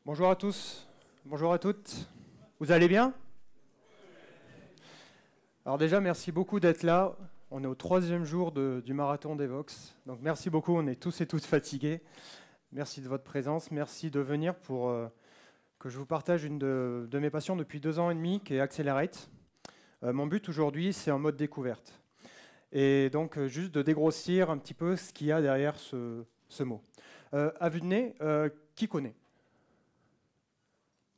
Bonjour à tous, bonjour à toutes. Vous allez bien? Alors déjà, merci beaucoup d'être là. On est au 3e jour du marathon d'Evox. Donc merci beaucoup, on est tous et toutes fatigués. Merci de votre présence, merci de venir pour que je vous partage une de mes passions depuis 2 ans et demi, qui est Accelerate. Mon but aujourd'hui, c'est en mode découverte. Et donc juste de dégrossir un petit peu ce qu'il y a derrière ce mot. À vue de nez, qui connaît?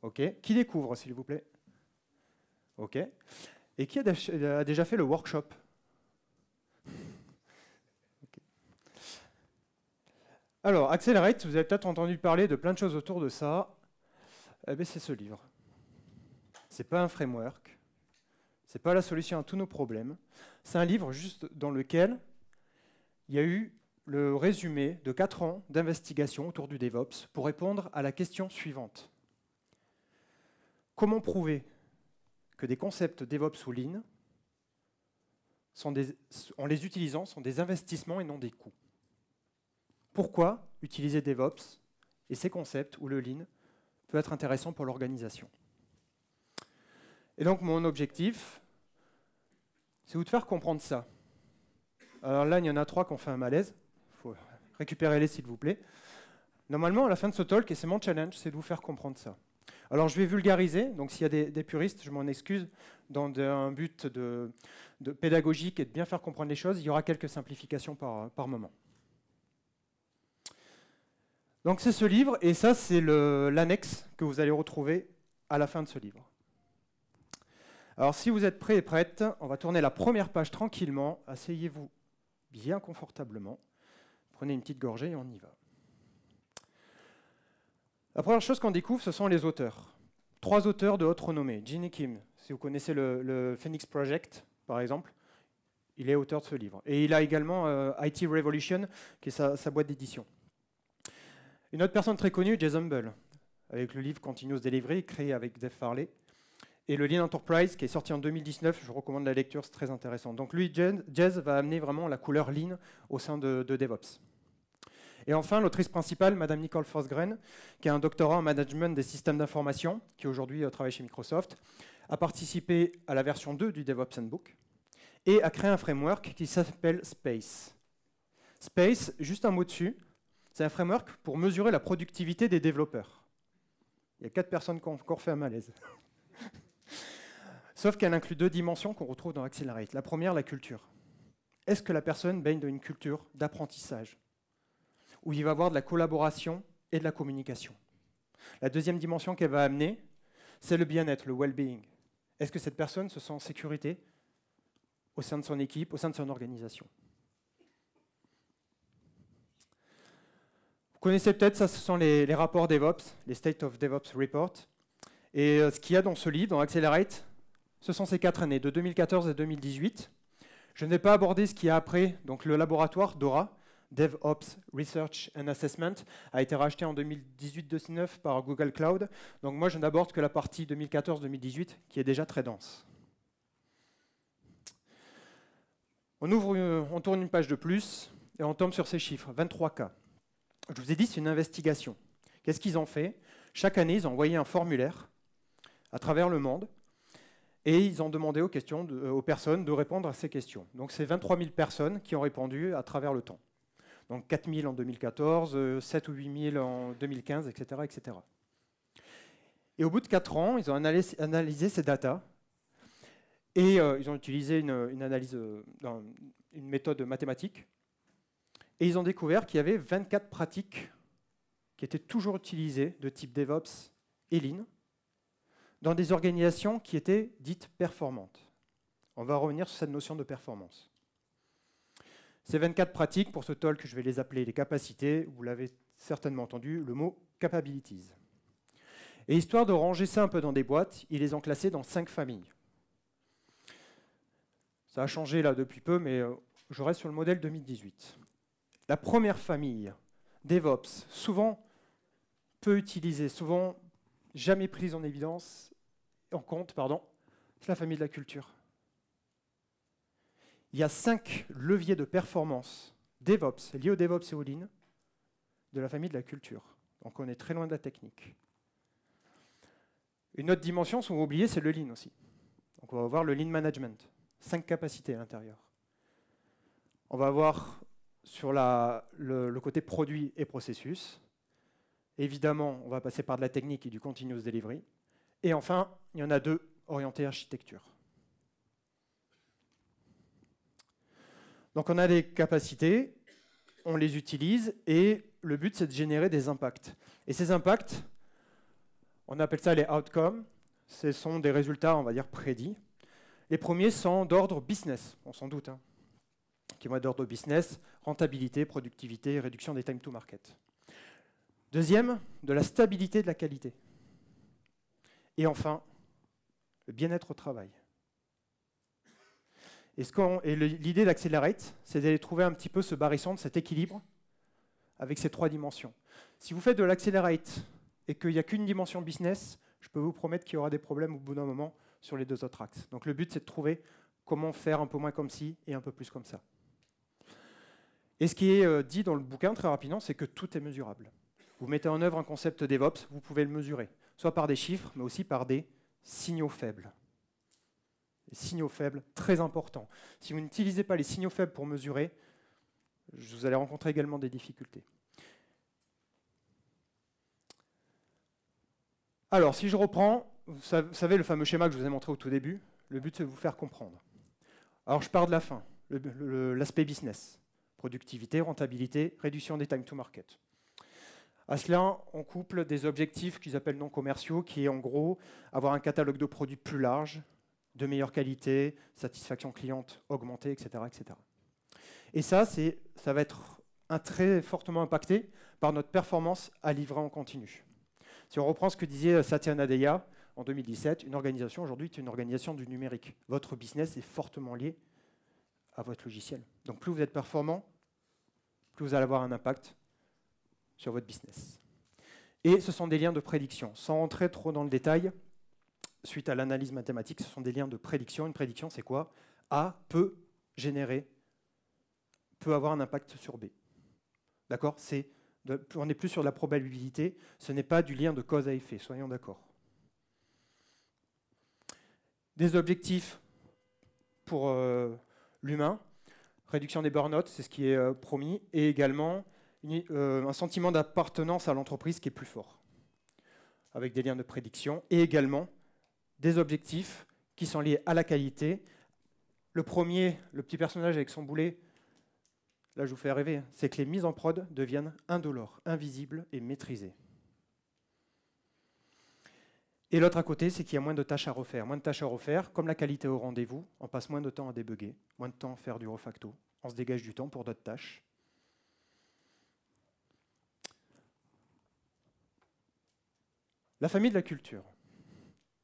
Ok. Qui découvre, s'il vous plaît? Ok. Et qui a déjà fait le workshop? Okay. Alors, Accelerate, vous avez peut-être entendu parler de plein de choses autour de ça. Eh bien, c'est ce livre. Ce n'est pas un framework. Ce n'est pas la solution à tous nos problèmes. C'est un livre juste dans lequel il y a eu le résumé de 4 ans d'investigation autour du DevOps pour répondre à la question suivante. Comment prouver que des concepts DevOps ou Lean, en les utilisant, sont des investissements et non des coûts? Pourquoi utiliser DevOps et ces concepts ou le Lean peut être intéressant pour l'organisation? Et donc mon objectif, c'est vous de faire comprendre ça. Alors là, il y en a 3 qui ont fait un malaise. Il faut récupérer-les, s'il vous plaît. Normalement, à la fin de ce talk, et c'est mon challenge, c'est de vous faire comprendre ça. Alors je vais vulgariser, donc s'il y a des puristes, je m'en excuse, dans un but de pédagogique et de bien faire comprendre les choses, il y aura quelques simplifications par moment. Donc c'est ce livre, et ça c'est l'annexe que vous allez retrouver à la fin de ce livre. Alors si vous êtes prêts et prêtes, on va tourner la première page tranquillement, asseyez-vous bien confortablement, prenez une petite gorgée et on y va. La première chose qu'on découvre, ce sont les auteurs. 3 auteurs de haute renommée. Ginny Kim, si vous connaissez le Phoenix Project, par exemple, il est auteur de ce livre. Et il a également IT Revolution, qui est sa boîte d'édition. Une autre personne très connue, Jez Humble, avec le livre Continuous Delivery, créé avec Dave Farley. Et le Lean Enterprise, qui est sorti en 2019, je vous recommande la lecture, c'est très intéressant. Donc lui, Jez va amener vraiment la couleur Lean au sein de DevOps. Et enfin, l'autrice principale, Madame Nicole Forsgren, qui a un doctorat en management des systèmes d'information, qui aujourd'hui travaille chez Microsoft, a participé à la version 2 du DevOps Handbook et a créé un framework qui s'appelle Space. Space, juste un mot dessus, c'est un framework pour mesurer la productivité des développeurs. Il y a 4 personnes qui ont encore fait un malaise. Sauf qu'elle inclut 2 dimensions qu'on retrouve dans Accelerate. La première, la culture. Est-ce que la personne baigne dans une culture d'apprentissage où il va y avoir de la collaboration et de la communication? La deuxième dimension qu'elle va amener, c'est le bien-être, le well-being. Est-ce que cette personne se sent en sécurité au sein de son équipe, au sein de son organisation? Vous connaissez peut-être, ça, ce sont les rapports DevOps, les State of DevOps Report. Et ce qu'il y a dans ce livre, dans Accelerate, ce sont ces 4 années, de 2014 à 2018. Je ne vais pas aborder ce qu'il y a après, donc le laboratoire DORA, DevOps Research and Assessment, a été racheté en 2018-2019 par Google Cloud. Donc moi, je n'aborde que la partie 2014-2018, qui est déjà très dense. On tourne une page de plus, et on tombe sur ces chiffres, 23 cas. Je vous ai dit, c'est une investigation. Qu'est-ce qu'ils ont fait? Chaque année, ils ont envoyé un formulaire à travers le monde, et ils ont demandé aux personnes de répondre à ces questions. Donc c'est 23 000 personnes qui ont répondu à travers le temps. Donc 4 000 en 2014, 7 ou 8 000 en 2015, etc., etc. Et au bout de 4 ans, ils ont analysé ces datas et ils ont utilisé une méthode mathématique et ils ont découvert qu'il y avait 24 pratiques qui étaient toujours utilisées de type DevOps et Lean dans des organisations qui étaient dites performantes. On va revenir sur cette notion de performance. Ces 24 pratiques, pour ce talk, je vais les appeler les capacités. Vous l'avez certainement entendu, le mot capabilities. Et histoire de ranger ça un peu dans des boîtes, ils les ont classées dans 5 familles. Ça a changé là depuis peu, mais je reste sur le modèle 2018. La première famille, DevOps, souvent peu utilisée, souvent jamais prise en compte, c'est la famille de la culture. Il y a 5 leviers de performance DevOps, liés au DevOps et au Lean, de la famille de la culture. Donc on est très loin de la technique. Une autre dimension, sans oublier, c'est le lean aussi. Donc on va voir le lean management, 5 capacités à l'intérieur. On va avoir sur le côté produit et processus. Évidemment, on va passer par de la technique et du continuous delivery. Et enfin, il y en a 2 orientés architecture. Donc on a des capacités, on les utilise et le but c'est de générer des impacts. Et ces impacts, on appelle ça les outcomes, ce sont des résultats, on va dire, prédits. Les premiers sont d'ordre business, on s'en doute, hein, qui vont être d'ordre business, rentabilité, productivité, réduction des time to market. Deuxième, de la stabilité de la qualité. Et enfin, le bien-être au travail. Et l'idée d'Accelerate, c'est d'aller trouver un petit peu ce barycentre, cet équilibre avec ces 3 dimensions. Si vous faites de l'Accelerate et qu'il n'y a qu'une dimension business, je peux vous promettre qu'il y aura des problèmes au bout d'un moment sur les 2 autres axes. Donc le but, c'est de trouver comment faire un peu moins comme ci et un peu plus comme ça. Et ce qui est dit dans le bouquin, très rapidement, c'est que tout est mesurable. Vous mettez en œuvre un concept DevOps, vous pouvez le mesurer, soit par des chiffres, mais aussi par des signaux faibles. Les signaux faibles, très importants. Si vous n'utilisez pas les signaux faibles pour mesurer, vous allez rencontrer également des difficultés. Alors, si je reprends, vous savez le fameux schéma que je vous ai montré au tout début, le but c'est de vous faire comprendre. Alors, je pars de la fin, l'aspect business, productivité, rentabilité, réduction des time to market. À cela, on couple des objectifs qu'ils appellent non commerciaux, qui est en gros avoir un catalogue de produits plus large, de meilleure qualité, satisfaction cliente augmentée, etc. etc. Et ça va être très fortement impacté par notre performance à livrer en continu. Si on reprend ce que disait Satya Nadella en 2017, une organisation aujourd'hui est une organisation du numérique. Votre business est fortement lié à votre logiciel. Donc plus vous êtes performant, plus vous allez avoir un impact sur votre business. Et ce sont des liens de prédiction. Sans rentrer trop dans le détail, suite à l'analyse mathématique, ce sont des liens de prédiction. Une prédiction, c'est quoi? A peut avoir un impact sur B. D'accord? On n'est plus sur de la probabilité, ce n'est pas du lien de cause à effet, soyons d'accord. Des objectifs pour l'humain, réduction des burn-out, c'est ce qui est promis, et également un sentiment d'appartenance à l'entreprise qui est plus fort, avec des liens de prédiction, et également des objectifs qui sont liés à la qualité. Le premier, le petit personnage avec son boulet, là je vous fais rêver, c'est que les mises en prod deviennent indolores, invisibles et maîtrisées. Et l'autre à côté, c'est qu'il y a moins de tâches à refaire. Moins de tâches à refaire, comme la qualité au rendez-vous, on passe moins de temps à débugger, moins de temps à faire du refacto, on se dégage du temps pour d'autres tâches. La famille de la culture.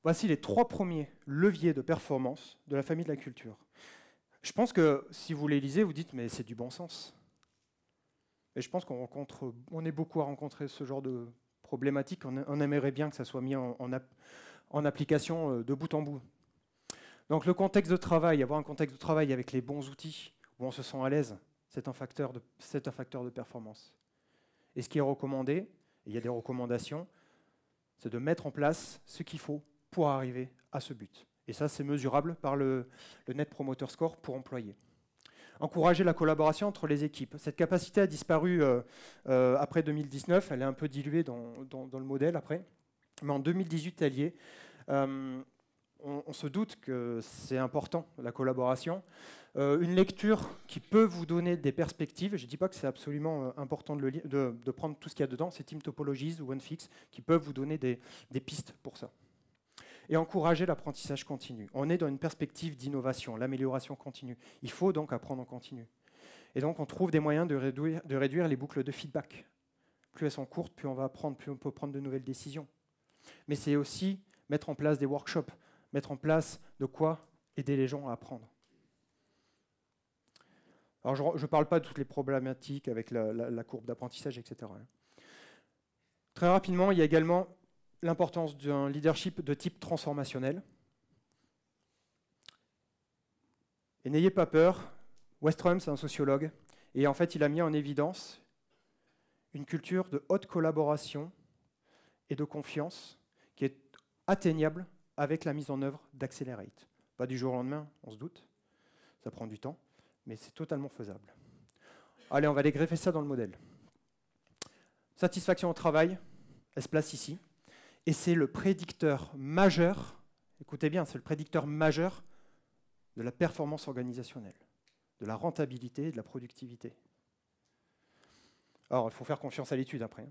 Voici les 3 premiers leviers de performance de la famille de la culture. Je pense que si vous les lisez, vous dites mais c'est du bon sens. Et je pense on est beaucoup à rencontrer ce genre de problématique. On aimerait bien que ça soit mis en application de bout en bout. Donc le contexte de travail, avoir un contexte de travail avec les bons outils, où on se sent à l'aise, c'est un facteur de performance. Et ce qui est recommandé, et il y a des recommandations, c'est de mettre en place ce qu'il faut pour arriver à ce but. Et ça, c'est mesurable par le Net Promoter Score pour employés. Encourager la collaboration entre les équipes. Cette capacité a disparu après 2019, elle est un peu diluée dans le modèle après, mais en 2018, elle y est. On se doute que c'est important, la collaboration. Une lecture qui peut vous donner des perspectives, je ne dis pas que c'est absolument important de prendre tout ce qu'il y a dedans, c'est Team Topologies ou OneFix qui peuvent vous donner des pistes pour ça. Et encourager l'apprentissage continu. On est dans une perspective d'innovation, l'amélioration continue. Il faut donc apprendre en continu. Et donc on trouve des moyens de réduire les boucles de feedback. Plus elles sont courtes, plus on va apprendre, plus on peut prendre de nouvelles décisions. Mais c'est aussi mettre en place des workshops, mettre en place de quoi aider les gens à apprendre. Alors je ne parle pas de toutes les problématiques avec la courbe d'apprentissage, etc. Très rapidement, il y a également l'importance d'un leadership de type transformationnel. Et n'ayez pas peur, Westrum, c'est un sociologue, et en fait, il a mis en évidence une culture de haute collaboration et de confiance qui est atteignable avec la mise en œuvre d'Accelerate. Pas du jour au lendemain, on se doute, ça prend du temps, mais c'est totalement faisable. Allez, on va aller greffer ça dans le modèle. Satisfaction au travail, elle se place ici, et c'est le prédicteur majeur, écoutez bien, c'est le prédicteur majeur de la performance organisationnelle, de la rentabilité et de la productivité. Alors, il faut faire confiance à l'étude après.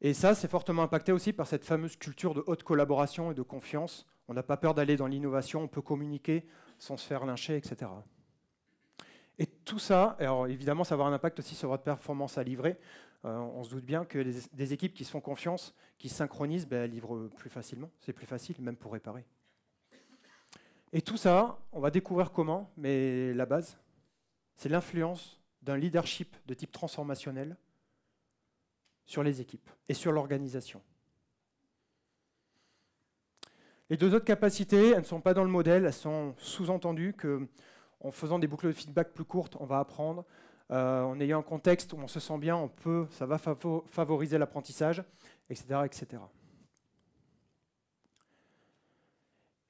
Et ça, c'est fortement impacté aussi par cette fameuse culture de haute collaboration et de confiance. On n'a pas peur d'aller dans l'innovation, on peut communiquer sans se faire lyncher, etc. Et tout ça, alors évidemment, ça va avoir un impact aussi sur votre performance à livrer. On se doute bien que des équipes qui se font confiance, qui se synchronisent, elles livrent plus facilement. C'est plus facile, même pour réparer. Et tout ça, on va découvrir comment, mais la base, c'est l'influence d'un leadership de type transformationnel sur les équipes et sur l'organisation. Les deux autres capacités, elles ne sont pas dans le modèle, elles sont sous-entendues qu'en faisant des boucles de feedback plus courtes, on va apprendre. En ayant un contexte où on se sent bien, ça va favoriser l'apprentissage, etc., etc.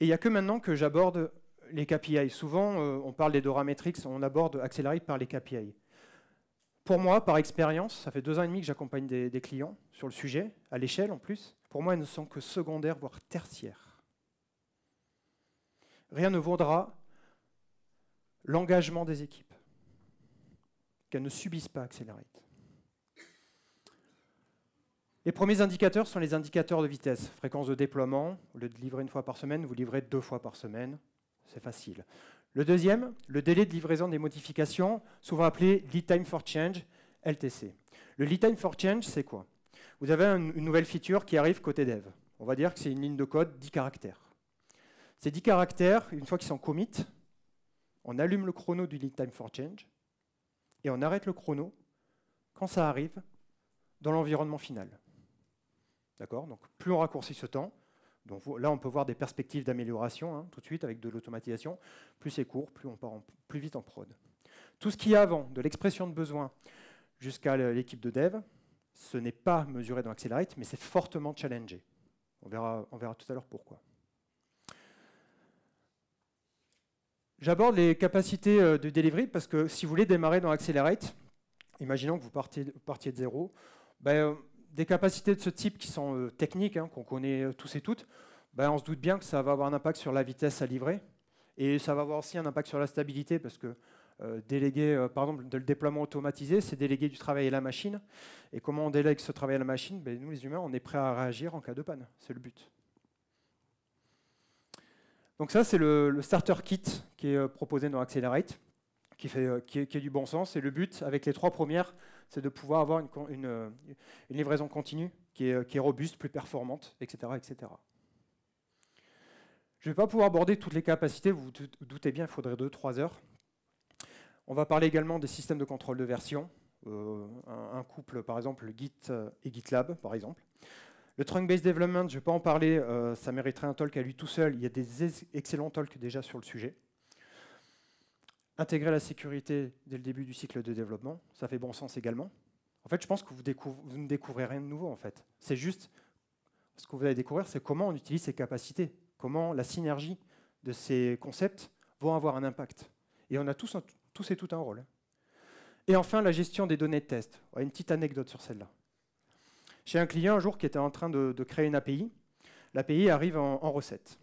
Et il n'y a que maintenant que j'aborde les KPI. Souvent, on parle des Dora Metrics, on aborde Accelerate par les KPI. Pour moi, par expérience, ça fait 2 ans et demi que j'accompagne des clients sur le sujet, à l'échelle en plus. Pour moi, elles ne sont que secondaires, voire tertiaires. Rien ne vaudra l'engagement des équipes, qu'elles ne subissent pas Accelerate. Les premiers indicateurs sont les indicateurs de vitesse. Fréquence de déploiement, au lieu de livrer 1 fois par semaine, vous livrez 2 fois par semaine. C'est facile. Le deuxième, le délai de livraison des modifications, souvent appelé Lead Time for Change, LTC. Le Lead Time for Change, c'est quoi? Vous avez une nouvelle feature qui arrive côté dev. On va dire que c'est une ligne de code 10 caractères. Ces 10 caractères, une fois qu'ils sont commit, on allume le chrono du Lead Time for Change et on arrête le chrono quand ça arrive dans l'environnement final. D'accord? Donc plus on raccourcit ce temps, donc là on peut voir des perspectives d'amélioration tout de suite avec de l'automatisation, plus c'est court, plus on part plus vite en prod. Tout ce qu'il y a avant, de l'expression de besoin jusqu'à l'équipe de dev, ce n'est pas mesuré dans Accelerate, mais c'est fortement challengé. On verra tout à l'heure pourquoi. J'aborde les capacités de delivery parce que si vous voulez démarrer dans Accelerate, imaginons que vous partiez de zéro, des capacités de ce type qui sont techniques, qu'on connaît tous et toutes, on se doute bien que ça va avoir un impact sur la vitesse à livrer et ça va avoir aussi un impact sur la stabilité parce que déléguer, par exemple, le déploiement automatisé, c'est déléguer du travail à la machine. Et comment on délègue ce travail à la machine? Nous, les humains, on est prêts à réagir en cas de panne. C'est le but. Donc ça, c'est le starter kit qui est proposé dans Accelerate, qui est du bon sens. Et le but, avec les 3 premières, c'est de pouvoir avoir une livraison continue qui est robuste, plus performante, etc., etc. Je ne vais pas pouvoir aborder toutes les capacités, vous vous doutez bien, il faudrait 2-3 heures. On va parler également des systèmes de contrôle de version, un couple, par exemple, Git et GitLab, par exemple. Le Trunk-Based Development, je ne vais pas en parler, ça mériterait un talk à lui tout seul. Il y a des excellents talks déjà sur le sujet. Intégrer la sécurité dès le début du cycle de développement, ça fait bon sens également. En fait, je pense que vous ne découvrez rien de nouveau, en fait. C'est juste, ce que vous allez découvrir, c'est comment on utilise ces capacités, comment la synergie de ces concepts vont avoir un impact. Et on a tous et tout un rôle. Et enfin, la gestion des données de test. Une petite anecdote sur celle-là. J'ai un client un jour qui était en train de créer une API. L'API arrive en recette.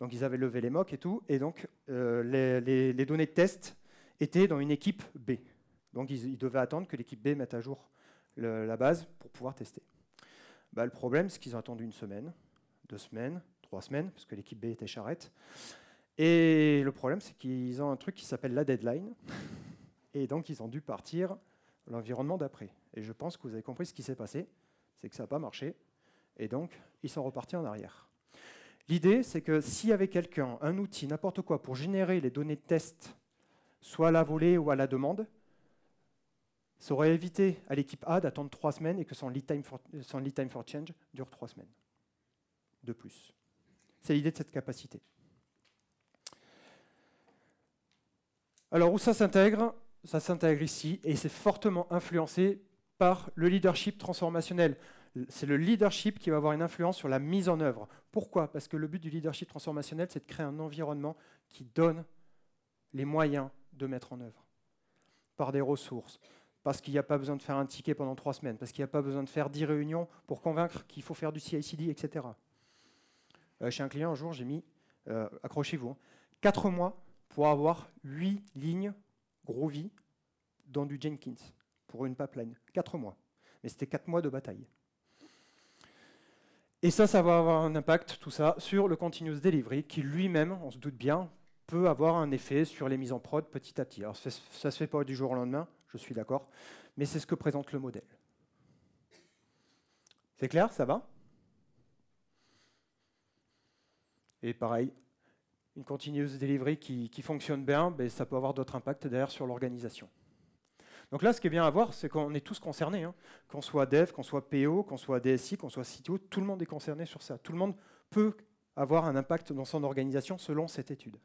Donc ils avaient levé les mocks et tout, et donc les données de test étaient dans une équipe B. Donc ils devaient attendre que l'équipe B mette à jour la base pour pouvoir tester. Le problème, c'est qu'ils ont attendu 1 semaine, 2 semaines, 3 semaines, parce que l'équipe B était charrette. Et le problème, c'est qu'ils ont un truc qui s'appelle la deadline, et donc ils ont dû partir à l'environnement d'après. Et je pense que vous avez compris ce qui s'est passé, c'est que ça n'a pas marché, et donc ils sont repartis en arrière. L'idée, c'est que s'il y avait quelqu'un, un outil, n'importe quoi, pour générer les données de test, soit à la volée ou à la demande, ça aurait évité à l'équipe A d'attendre 3 semaines et que son lead time for change dure 3 semaines de plus. C'est l'idée de cette capacité. Alors, où ça s'intègre? Ça s'intègre ici, et c'est fortement influencé par le leadership transformationnel. C'est le leadership qui va avoir une influence sur la mise en œuvre. Pourquoi? Parce que le but du leadership transformationnel, c'est de créer un environnement qui donne les moyens de mettre en œuvre, par des ressources, parce qu'il n'y a pas besoin de faire un ticket pendant 3 semaines, parce qu'il n'y a pas besoin de faire 10 réunions pour convaincre qu'il faut faire du CI/CD, etc. Chez un client, un jour, j'ai mis, accrochez-vous, hein, 4 mois pour avoir 8 lignes Groovy dans du Jenkins, pour une pipeline. 4 mois. Mais c'était 4 mois de bataille. Et ça va avoir un impact, tout ça, sur le continuous delivery, qui lui-même, on se doute bien, peut avoir un effet sur les mises en prod petit à petit. Alors ça ne se fait pas du jour au lendemain, je suis d'accord, mais c'est ce que présente le modèle. C'est clair, ça va? Et pareil, une continuous delivery qui fonctionne bien, ben, ça peut avoir d'autres impacts derrière sur l'organisation. Donc là, ce qui est bien à voir, c'est qu'on est tous concernés, hein. Qu'on soit dev, qu'on soit PO, qu'on soit DSI, qu'on soit CTO, tout le monde est concerné sur ça. Tout le monde peut avoir un impact dans son organisation selon cette étude.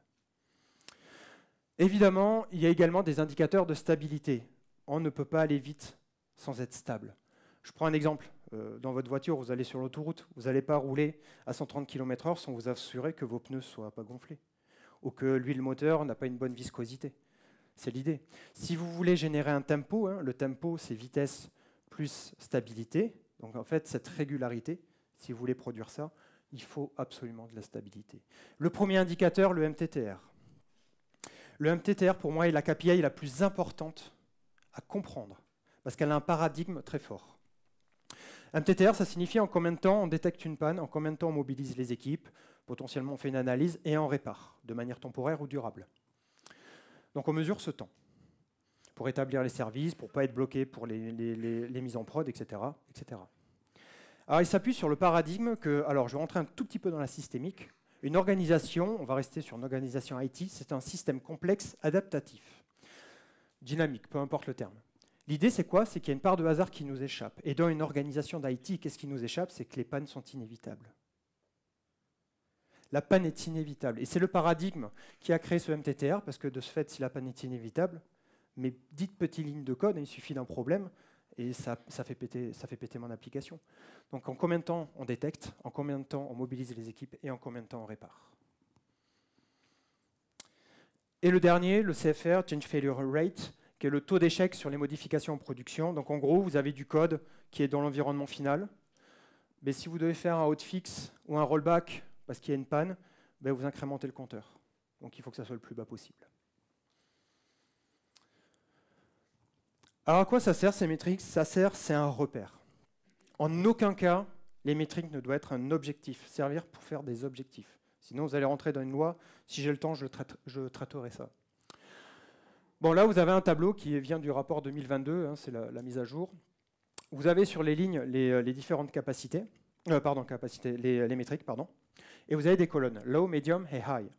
Évidemment, il y a également des indicateurs de stabilité. On ne peut pas aller vite sans être stable. Je prends un exemple. Dans votre voiture, vous allez sur l'autoroute, vous n'allez pas rouler à 130 km/h sans vous assurer que vos pneus ne soient pas gonflés ou que l'huile moteur n'a pas une bonne viscosité. C'est l'idée. Si vous voulez générer un tempo, hein, le tempo, c'est vitesse plus stabilité. Donc en fait, cette régularité, si vous voulez produire ça, il faut absolument de la stabilité. Le premier indicateur, le MTTR. Le MTTR, pour moi, est la KPI la plus importante à comprendre, parce qu'elle a un paradigme très fort. MTTR, ça signifie en combien de temps on détecte une panne, en combien de temps on mobilise les équipes, potentiellement on fait une analyse et on répare, de manière temporaire ou durable. Donc on mesure ce temps, pour établir les services, pour ne pas être bloqué pour les mises en prod, etc., etc. Alors il s'appuie sur le paradigme que, alors je vais rentrer un tout petit peu dans la systémique. Une organisation, on va rester sur une organisation IT, c'est un système complexe adaptatif, dynamique, peu importe le terme. L'idée c'est quoi? C'est qu'il y a une part de hasard qui nous échappe. Et dans une organisation d'IT, qu'est-ce qui nous échappe? C'est que les pannes sont inévitables. La panne est inévitable. Et c'est le paradigme qui a créé ce MTTR, parce que de ce fait, si la panne est inévitable, mes dites petites lignes de code, il suffit d'un problème, et ça fait péter mon application. Donc en combien de temps on détecte, en combien de temps on mobilise les équipes, et en combien de temps on répare. Et le dernier, le CFR, Change Failure Rate, qui est le taux d'échec sur les modifications en production. Donc en gros, vous avez du code qui est dans l'environnement final, mais si vous devez faire un hotfix ou un rollback parce qu'il y a une panne, ben vous incrémentez le compteur. Donc il faut que ça soit le plus bas possible. Alors à quoi ça sert ces métriques? Ça sert, c'est un repère. En aucun cas, les métriques ne doivent être un objectif, servir pour faire des objectifs. Sinon, vous allez rentrer dans une loi. Si j'ai le temps, je traiterai ça. Bon, là, vous avez un tableau qui vient du rapport 2022, hein, c'est la mise à jour. Vous avez sur les lignes les différentes capacités, les métriques, pardon. Et vous avez des colonnes, low, medium et high.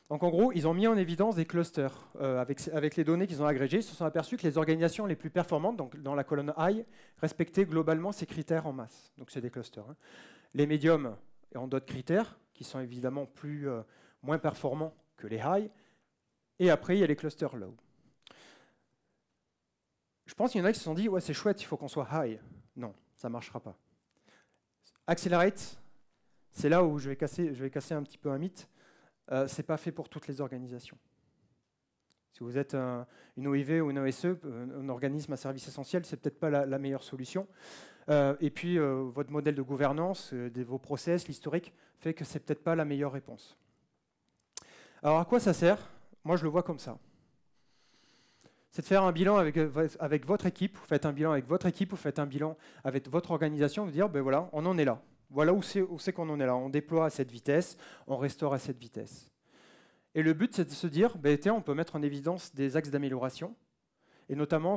Donc en gros, ils ont mis en évidence des clusters. Avec les données qu'ils ont agrégées, ils se sont aperçus que les organisations les plus performantes, donc dans la colonne high, respectaient globalement ces critères en masse. Donc c'est des clusters. Hein. Les médiums ont d'autres critères qui sont évidemment moins performants que les high. Et après, il y a les clusters low. Je pense qu'il y en a qui se sont dit, ouais, c'est chouette, il faut qu'on soit high. Non, ça ne marchera pas. Accelerate, c'est là où je vais casser un petit peu un mythe. Ce n'est pas fait pour toutes les organisations. Si vous êtes une OIV ou une OSE, un organisme à service essentiel, ce n'est peut-être pas la meilleure solution. Et puis, votre modèle de gouvernance, vos process, l'historique, fait que ce n'est peut-être pas la meilleure réponse. Alors, à quoi ça sert? Moi, je le vois comme ça. C'est de faire un bilan avec votre équipe. Vous faites un bilan avec votre équipe, vous faites un bilan avec votre organisation, vous dire, ben voilà, on en est là. Voilà où c'est qu'on en est là. On déploie à cette vitesse, on restaure à cette vitesse. Et le but, c'est de se dire, ben, tiens, on peut mettre en évidence des axes d'amélioration. Et notamment,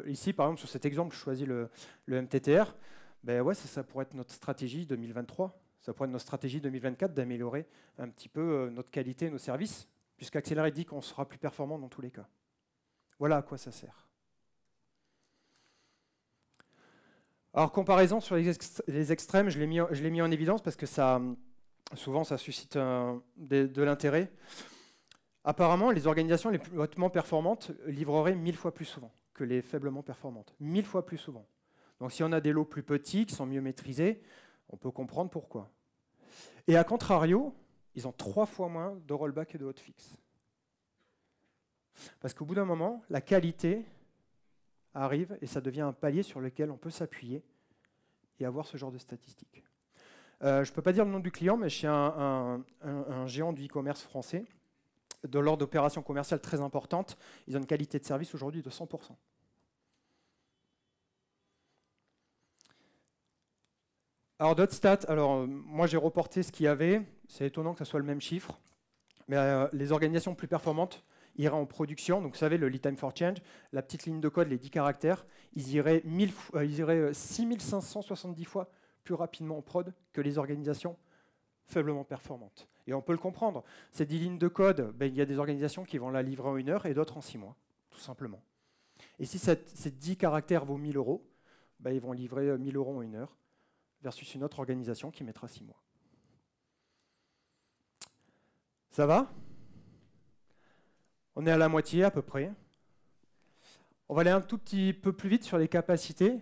ici, par exemple, sur cet exemple, je choisis le MTTR. Ben ouais, ça pourrait être notre stratégie 2023. Ça pourrait être notre stratégie 2024 d'améliorer un petit peu notre qualité, nos services, puisqu'Accelerate dit qu'on sera plus performant dans tous les cas. Voilà à quoi ça sert. Alors, comparaison sur les extrêmes, je l'ai mis en évidence parce que souvent, ça suscite de l'intérêt. Apparemment, les organisations les plus hautement performantes livreraient 1000 fois plus souvent que les faiblement performantes. 1000 fois plus souvent. Donc si on a des lots plus petits, qui sont mieux maîtrisés, on peut comprendre pourquoi. Et à contrario, ils ont 3 fois moins de rollback et de hotfix. Parce qu'au bout d'un moment, la qualité arrive et ça devient un palier sur lequel on peut s'appuyer et avoir ce genre de statistiques. Je ne peux pas dire le nom du client, mais chez un géant du e-commerce français, de l'ordre d'opérations commerciales très importantes, ils ont une qualité de service aujourd'hui de 100%. Alors d'autres stats, moi j'ai reporté ce qu'il y avait, c'est étonnant que ce soit le même chiffre, mais les organisations plus performantes iraient en production, donc vous savez le lead time for change, la petite ligne de code, les 10 caractères, ils iraient 6570 fois plus rapidement en prod que les organisations faiblement performantes. Et on peut le comprendre, ces 10 lignes de code, il y a des organisations qui vont la livrer en 1 heure et d'autres en 6 mois, tout simplement. Et si ces 10 caractères vaut 1000 €, ils vont livrer 1000 € en 1 heure, versus une autre organisation qui mettra 6 mois. Ça va? On est à la moitié à peu près. On va aller un tout petit peu plus vite sur les capacités. Ne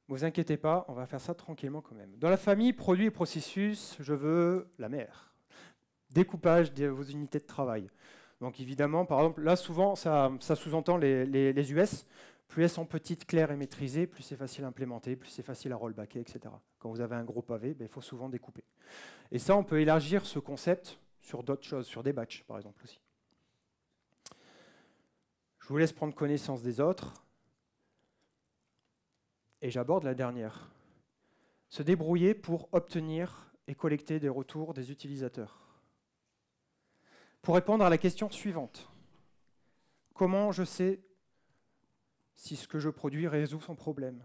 vous inquiétez pas, on va faire ça tranquillement quand même. Dans la famille produits et processus, je veux la mer. Découpage de vos unités de travail. Donc évidemment, par exemple, là souvent, ça sous-entend les US. Plus elles sont petites, claires et maîtrisées, plus c'est facile à implémenter, plus c'est facile à rollbacker, etc. Quand vous avez un gros pavé, il faut souvent découper. Et ça, on peut élargir ce concept sur d'autres choses, sur des batchs, par exemple, aussi. Je vous laisse prendre connaissance des autres. Et j'aborde la dernière. Se débrouiller pour obtenir et collecter des retours des utilisateurs. Pour répondre à la question suivante. Comment je sais si ce que je produis résout son problème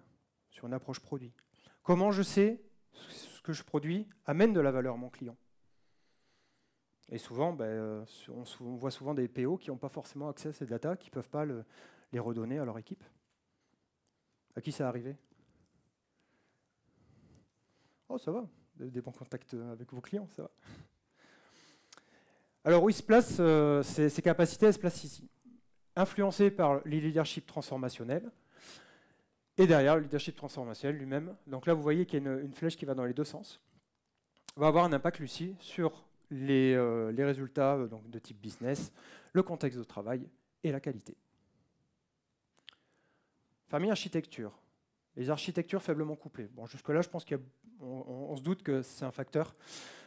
sur une approche produit? Comment je sais ce que je produis amène de la valeur à mon client? Et souvent, on voit souvent des PO qui n'ont pas forcément accès à ces datas, qui ne peuvent pas les redonner à leur équipe. À qui ça est arrivé? Oh, ça va, vous avez des bons contacts avec vos clients, ça va. Alors, où ils se placent, ces capacités, elles se placent ici. Influencé par les leadership transformationnels, et derrière le leadership transformationnel lui-même. Donc là, vous voyez qu'il y a une flèche qui va dans les deux sens. Va avoir un impact, lui, sur les résultats donc de type business, le contexte de travail et la qualité. Famille architecture. Les architectures faiblement couplées. Bon, jusque-là, je pense qu'on se doute que c'est un facteur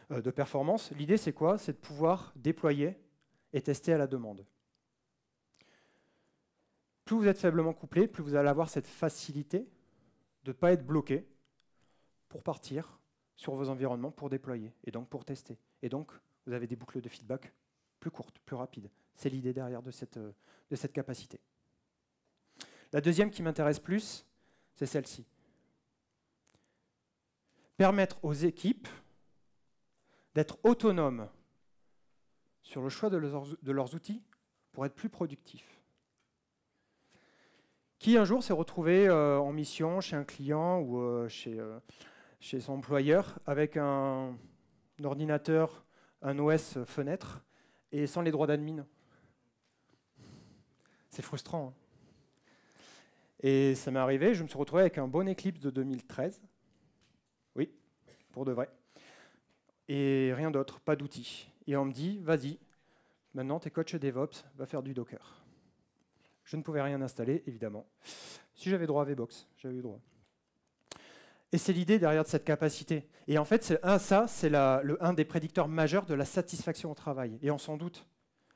de performance. L'idée, c'est quoi? C'est de pouvoir déployer et tester à la demande. Plus vous êtes faiblement couplé, plus vous allez avoir cette facilité de ne pas être bloqué pour partir sur vos environnements, pour déployer et donc pour tester. Et donc, vous avez des boucles de feedback plus courtes, plus rapides. C'est l'idée derrière de cette capacité. La deuxième qui m'intéresse plus, c'est celle-ci. Permettre aux équipes d'être autonomes sur le choix de leurs outils pour être plus productifs. Qui un jour s'est retrouvé en mission chez un client ou chez son employeur avec un ordinateur, un OS fenêtre et sans les droits d'admin? C'est frustrant. Hein. Et ça m'est arrivé, je me suis retrouvé avec un bon Eclipse de 2013. Oui, pour de vrai. Et rien d'autre, pas d'outils. Et on me dit, vas-y, maintenant t'es coach DevOps, va faire du Docker. Je ne pouvais rien installer, évidemment. Si j'avais droit à VBox, j'avais eu droit. Et c'est l'idée derrière de cette capacité. Et en fait, c'est un des prédicteurs majeurs de la satisfaction au travail. Et on s'en doute.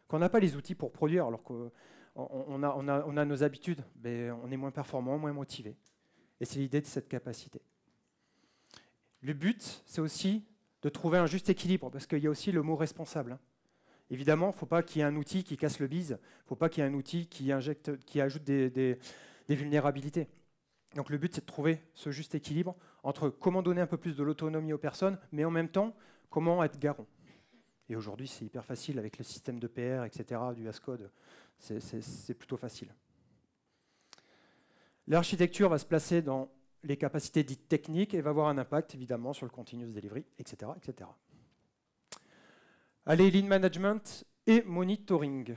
Quand on n'a pas les outils pour produire, alors qu'on a nos habitudes, mais on est moins performant, moins motivé. Et c'est l'idée de cette capacité. Le but, c'est aussi de trouver un juste équilibre, parce qu'il y a aussi le mot responsable. Évidemment, il ne faut pas qu'il y ait un outil qui casse le bise, il ne faut pas qu'il y ait un outil qui ajoute des vulnérabilités. Donc le but, c'est de trouver ce juste équilibre entre comment donner un peu plus de l'autonomie aux personnes, mais en même temps, comment être garant. Et aujourd'hui, c'est hyper facile avec le système de PR, etc., du As-Code, c'est plutôt facile. L'architecture va se placer dans les capacités dites techniques et va avoir un impact, évidemment, sur le continuous delivery, etc., etc. Allez, lean management et monitoring.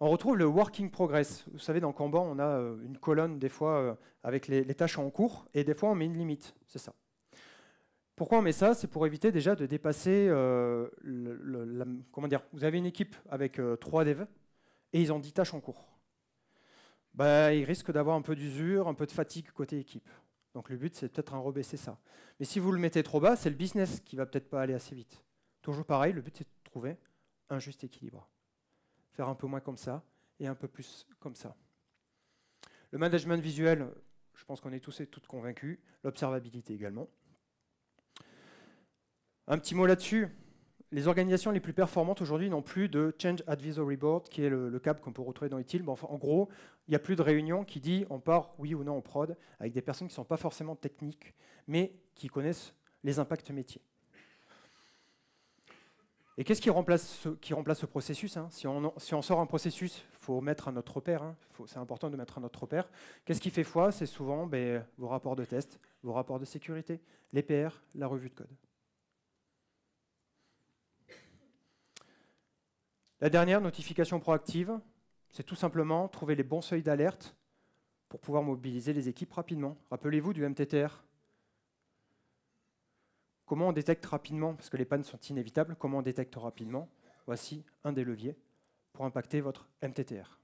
On retrouve le working progress. Vous savez, dans Kanban, on a une colonne des fois avec les tâches en cours, et des fois on met une limite, c'est ça. Pourquoi on met ça? C'est pour éviter déjà de dépasser, comment dire, vous avez une équipe avec 3 devs, et ils ont 10 tâches en cours. Bah, ils risquent d'avoir un peu d'usure, un peu de fatigue côté équipe. Donc le but, c'est peut-être un rebaisser ça. Mais si vous le mettez trop bas, c'est le business qui va peut-être pas aller assez vite. Toujours pareil, le but, c'est de trouver un juste équilibre. Faire un peu moins comme ça et un peu plus comme ça. Le management visuel, je pense qu'on est tous et toutes convaincus. L'observabilité également. Un petit mot là-dessus. Les organisations les plus performantes aujourd'hui n'ont plus de Change Advisory Board, qui est le câble qu'on peut retrouver dans ITIL. Bon, enfin, en gros, il n'y a plus de réunion qui dit on part oui ou non en prod, avec des personnes qui ne sont pas forcément techniques, mais qui connaissent les impacts métiers. Et qu'est-ce qui remplace ce processus, hein? Si on sort un processus, il faut mettre un autre repère. Hein. C'est important de mettre un autre repère. Qu'est-ce qui fait foi? C'est souvent vos rapports de test, vos rapports de sécurité, les PR, la revue de code. La dernière, notification proactive, c'est tout simplement trouver les bons seuils d'alerte pour pouvoir mobiliser les équipes rapidement. Rappelez-vous du MTTR. Comment on détecte rapidement, parce que les pannes sont inévitables, comment on détecte rapidement? Voici un des leviers pour impacter votre MTTR.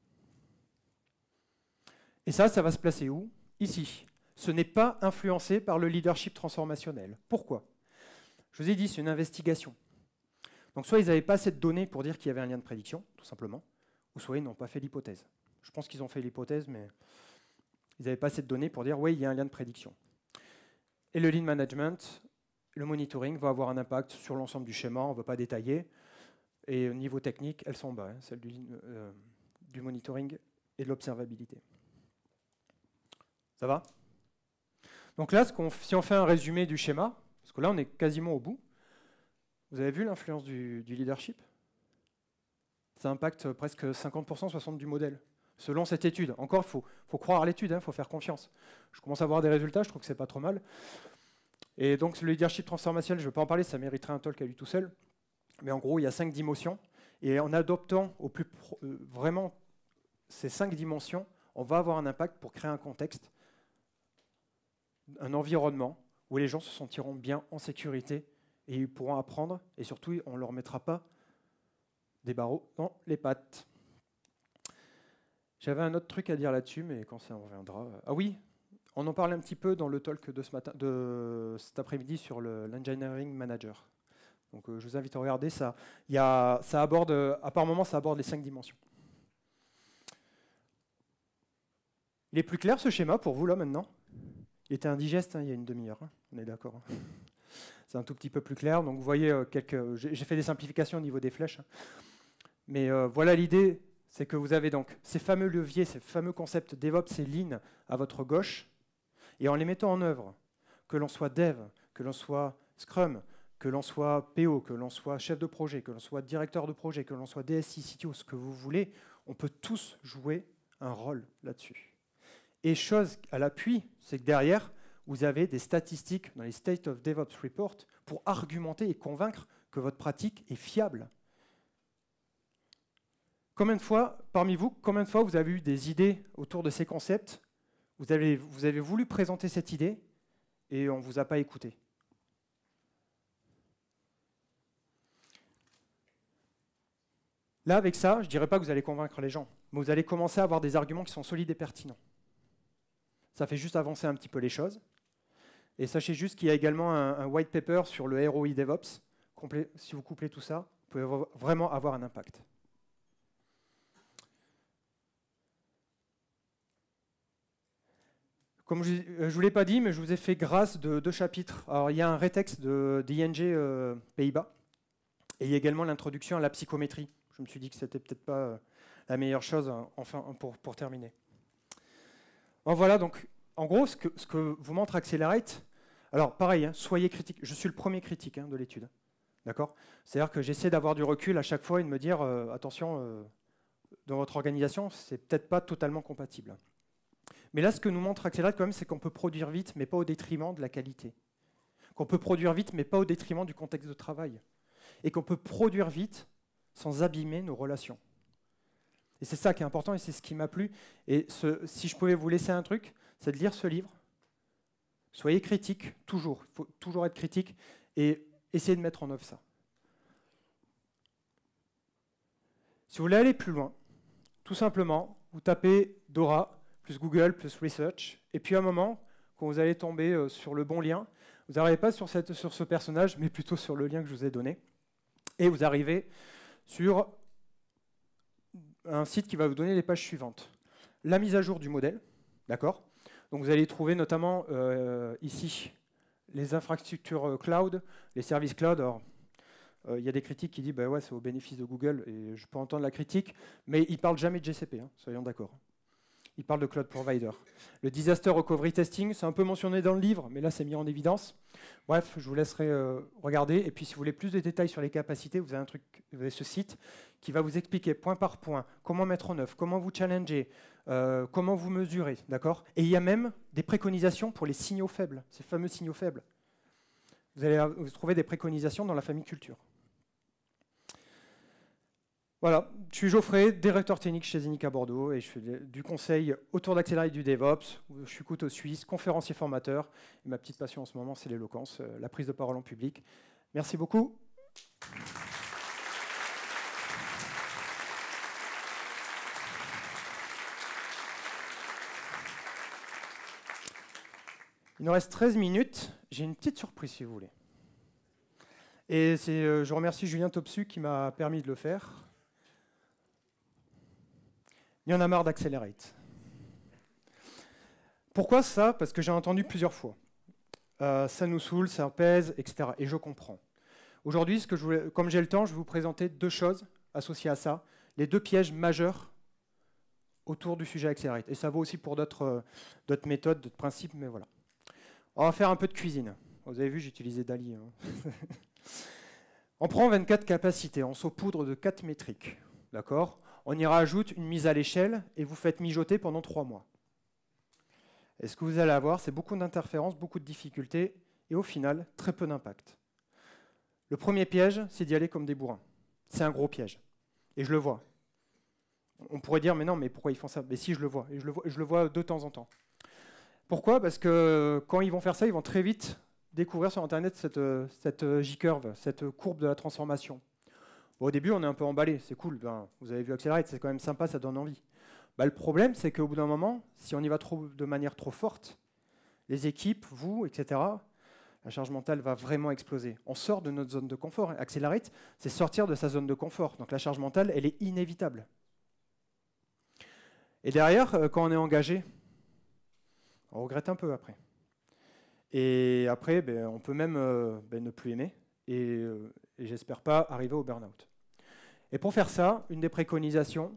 Et ça va se placer où? Ici. Ce n'est pas influencé par le leadership transformationnel. Pourquoi? Je vous ai dit, c'est une investigation. Donc soit ils n'avaient pas assez de données pour dire qu'il y avait un lien de prédiction, tout simplement, ou soit ils n'ont pas fait l'hypothèse. Je pense qu'ils ont fait l'hypothèse, mais ils n'avaient pas assez de données pour dire oui, il y a un lien de prédiction. Et le lean management, le monitoring va avoir un impact sur l'ensemble du schéma, on ne veut pas détailler. Et au niveau technique, elles sont bas, hein, celles du monitoring et de l'observabilité. Ça va? Donc là, si on fait un résumé du schéma, parce que là on est quasiment au bout, vous avez vu l'influence du leadership? Ça impacte presque 50%, 60% du modèle, selon cette étude. Encore, il faut croire à l'étude, il faut faire confiance. Je commence à avoir des résultats, je trouve que c'est pas trop mal. Et donc le leadership transformationnel, je ne vais pas en parler, ça mériterait un talk à lui tout seul. Mais en gros, il y a 5 dimensions. Et en adoptant vraiment ces 5 dimensions, on va avoir un impact pour créer un contexte, un environnement où les gens se sentiront bien en sécurité et ils pourront apprendre. Et surtout, on ne leur mettra pas des barreaux dans les pattes. J'avais un autre truc à dire là-dessus, mais quand ça en reviendra... Ah oui, on en parlait un petit peu dans le talk de cet après-midi sur l'engineering manager. Donc je vous invite à regarder ça. À par moment, ça aborde les 5 dimensions. Il est plus clair ce schéma pour vous là maintenant? Il était indigeste il y a une demi-heure, hein, on est d'accord. Hein. C'est un tout petit peu plus clair. Donc vous voyez, j'ai fait des simplifications au niveau des flèches. Mais voilà l'idée, c'est que vous avez donc ces fameux leviers, ces fameux concepts DevOps et Lean à votre gauche. Et en les mettant en œuvre, que l'on soit dev, que l'on soit Scrum, que l'on soit PO, que l'on soit chef de projet, que l'on soit directeur de projet, que l'on soit DSI, CTO, ce que vous voulez, on peut tous jouer un rôle là-dessus. Et chose à l'appui, c'est que derrière, vous avez des statistiques dans les State of DevOps Report pour argumenter et convaincre que votre pratique est fiable. Combien de fois, parmi vous, combien de fois vous avez eu des idées autour de ces concepts? Vous avez voulu présenter cette idée et on ne vous a pas écouté. Là, avec ça, je ne dirais pas que vous allez convaincre les gens, mais vous allez commencer à avoir des arguments qui sont solides et pertinents. Ça fait juste avancer un petit peu les choses. Et sachez juste qu'il y a également un white paper sur le ROI DevOps. Si vous couplez tout ça, vous pouvez vraiment avoir un impact. Comme je ne vous l'ai pas dit, mais je vous ai fait grâce de 2 chapitres. Alors, il y a un rétexte d'ING Pays-Bas, et il y a également l'introduction à la psychométrie. Je me suis dit que c'était peut-être pas la meilleure chose enfin, pour terminer. Bon, voilà, donc, en gros, ce que vous montre Accelerate, alors pareil, hein, soyez critique. Je suis le premier critique de l'étude. D'accord? C'est-à-dire que j'essaie d'avoir du recul à chaque fois et de me dire, attention, dans votre organisation, c'est peut-être pas totalement compatible. Mais là, ce que nous montre Accelerate, quand même, c'est qu'on peut produire vite, mais pas au détriment de la qualité. Qu'on peut produire vite, mais pas au détriment du contexte de travail. Et qu'on peut produire vite sans abîmer nos relations. Et c'est ça qui est important et c'est ce qui m'a plu. Et si je pouvais vous laisser un truc, c'est de lire ce livre. Soyez critique, toujours. Il faut toujours être critique et essayez de mettre en œuvre ça. Si vous voulez aller plus loin, tout simplement, vous tapez Dora, plus Google, plus Research, et puis à un moment, quand vous allez tomber sur le bon lien, vous n'arrivez pas sur ce personnage, mais plutôt sur le lien que je vous ai donné, et vous arrivez sur un site qui va vous donner les pages suivantes. La mise à jour du modèle, d'accord? Donc vous allez trouver notamment ici les infrastructures cloud, les services cloud. Alors, il y a des critiques qui disent bah ouais, c'est au bénéfice de Google, et je peux entendre la critique, mais ils ne parlent jamais de GCP, hein, soyons d'accord. Ils parlent de cloud provider. Le disaster recovery testing, c'est un peu mentionné dans le livre, mais là c'est mis en évidence. Bref, je vous laisserai regarder, et puis si vous voulez plus de détails sur les capacités, vous avez ce site qui va vous expliquer point par point comment mettre en œuvre, comment vous challenger, comment vous mesurer, d'accord? Et il y a même des préconisations pour les signaux faibles, ces fameux signaux faibles. Vous allez trouver des préconisations dans la famille culture. Voilà, je suis Geoffrey, directeur technique chez Zenica Bordeaux, et je fais du conseil autour d'Accelerate du DevOps. Je suis couteau suisse, conférencier formateur. Et ma petite passion en ce moment, c'est l'éloquence, la prise de parole en public. Merci beaucoup. Il nous reste 13 minutes. J'ai une petite surprise, si vous voulez. Et je remercie Julien Topsu qui m'a permis de le faire. Il y en a marre d'Accelerate. Pourquoi ça? Parce que j'ai entendu plusieurs fois. Ça nous saoule, ça pèse, etc. Et je comprends. Aujourd'hui, comme j'ai le temps, je vais vous présenter deux choses associées à ça. Les deux pièges majeurs autour du sujet Accelerate. Et ça vaut aussi pour d'autres méthodes, d'autres principes, mais voilà. On va faire un peu de cuisine. Vous avez vu, j'ai utilisé Dali. Hein. On prend 24 capacités, on saupoudre de 4 métriques. D'accord? On y rajoute une mise à l'échelle et vous faites mijoter pendant 3 mois. Et ce que vous allez avoir, c'est beaucoup d'interférences, beaucoup de difficultés et au final, très peu d'impact. Le premier piège, c'est d'y aller comme des bourrins. C'est un gros piège. Et je le vois. On pourrait dire, mais non, mais pourquoi ils font ça? Mais si, je le vois. Et je le vois de temps en temps. Pourquoi? Parce que quand ils vont faire ça, ils vont très vite découvrir sur Internet cette J-curve, cette courbe de la transformation. Bon, au début, on est un peu emballé, c'est cool. Ben, vous avez vu Accelerate, c'est quand même sympa, ça donne envie. Ben, le problème, c'est qu'au bout d'un moment, si on y va de manière trop forte, les équipes, vous, etc., la charge mentale va vraiment exploser. On sort de notre zone de confort. Accelerate, c'est sortir de sa zone de confort. Donc la charge mentale, elle est inévitable. Et derrière, quand on est engagé, on regrette un peu après. Et après, ben, on peut même ne plus aimer et j'espère pas arriver au burn-out. Et pour faire ça, une des préconisations